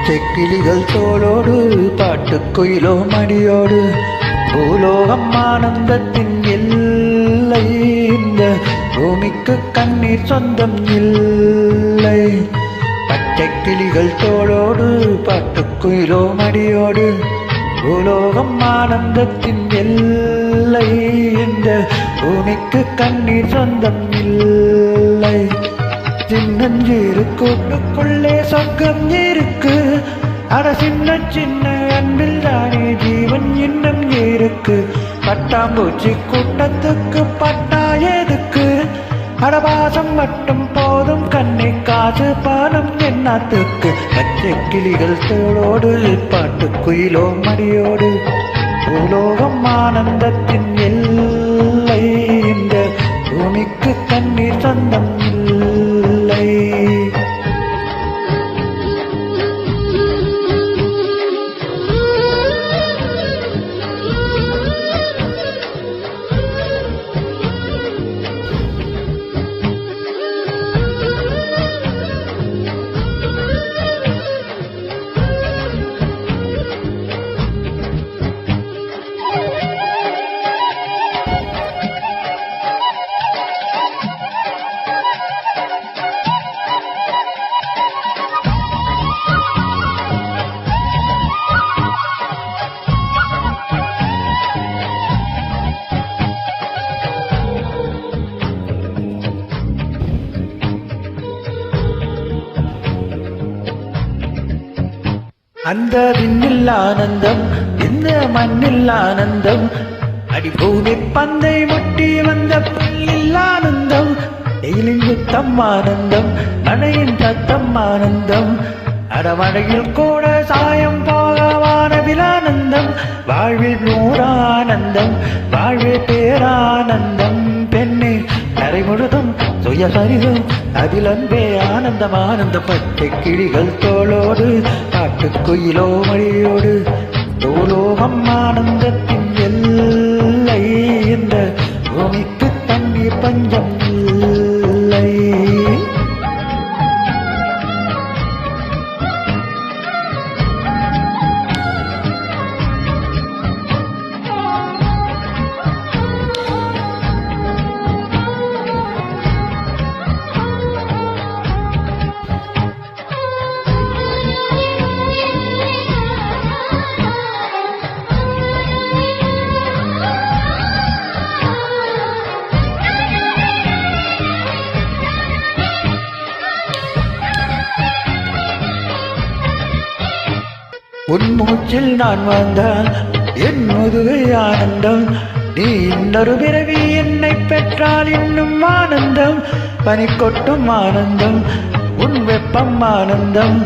பச்சை கிளிகள் தோளோடு பாட்டுக்குயிலோ மடியோடு பூலோகம் ஆனந்தத்தின் எல்லை. இந்த பூமிக்கு கண்ணீர் சொந்தம் இல்லை. பச்சை கிளிகள் தோளோடு பாட்டுக்குயிலோ மடியோடு பூலோகம் ஆனந்தத்தின் எல்லை. இந்த பூமிக்கு கண்ணீர் சொந்தம் இல்லை. சின்னஞ்சீரு கூட்டுக்குள்ளே சொர்க்கம் இருக்கு. அட சின்ன சின்ன அன்பில் தானே ஜீவன் இன்னும் இருக்கு. பட்டாம்பூச்சி கூட்டத்துக்கு பட்டா எதுக்கு? அடபாசம் மட்டும் போதும் கண்ணை காசு பானம் என்னாத்துக்கு. பச்சை கிளிகள் தோளோடு பாட்டுக்குயிலோ மடியோடு பூலோகம் ஆனந்தத்தின் எல்லை. இந்த பூமிக்கு கண்ணீர் சொந்தம் இல்லை. அந்த விண்ணில் ஆனந்தம், இந்த மண்ணில் ஆனந்தம், அடி பூமி பந்தை முட்டி வந்த புல்லில் ஆனந்தம். வெயிலின் யுத்தம் ஆனந்தம், மழையின் சத்தம் ஆனந்தம், அடமழையில் கூட சாயம் போகவானவில் ஆனந்தம். வாழ்வில் நூறானந்தம், வாழ்வில் பேரானந்தம். பெண்ணே நரை முழுதும் சுயசரிதும் அதில் அன்பே ஆனந்தம் ஆனந்தம். பச்சை கிளிகள் தோளோடு காட்டுக்குயிலோ மடியோடு பூலோகம் ஆனந்தத்தின் எல்லை. இந்த பூமிக்கு தண்ணீர் பஞ்சம் இல்லை. உன் மூச்சில் நான் வந்தால் என் முதுகை ஆனந்தம். நீ இன்னொரு பிறவி என்னை பெற்றால் இன்னும் ஆனந்தம். பனி கொட்டும் ஆனந்தம், உன் வெப்பம் ஆனந்தம்,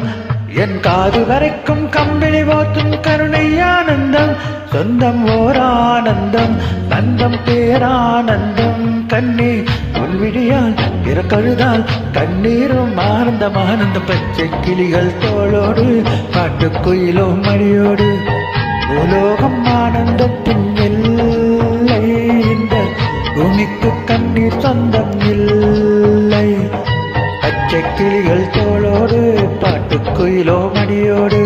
என் காது வரைக்கும் கம்பிளி போத்தும் கருணை ஆனந்தம். சொந்தம் ஓர் ஆனந்தம், பந்தம் பேரானந்தம். கண்ணே உன் விழியால் பிறக்கழுதால் கண்ணீரும் ஆனந்தம் ஆனந்தம். பச்சை கிளிகள் தோளோடு பாட்டுக்குயிலோ மடியோடு பூலோகம் ஆனந்தத்தின் எல்லை. இந்த பூமிக்கு கண்ணீர் சொந்தம் இல்லை. பச்சை கிளிகள் தோளோடு பாட்டுக்குயிலோ மடியோடு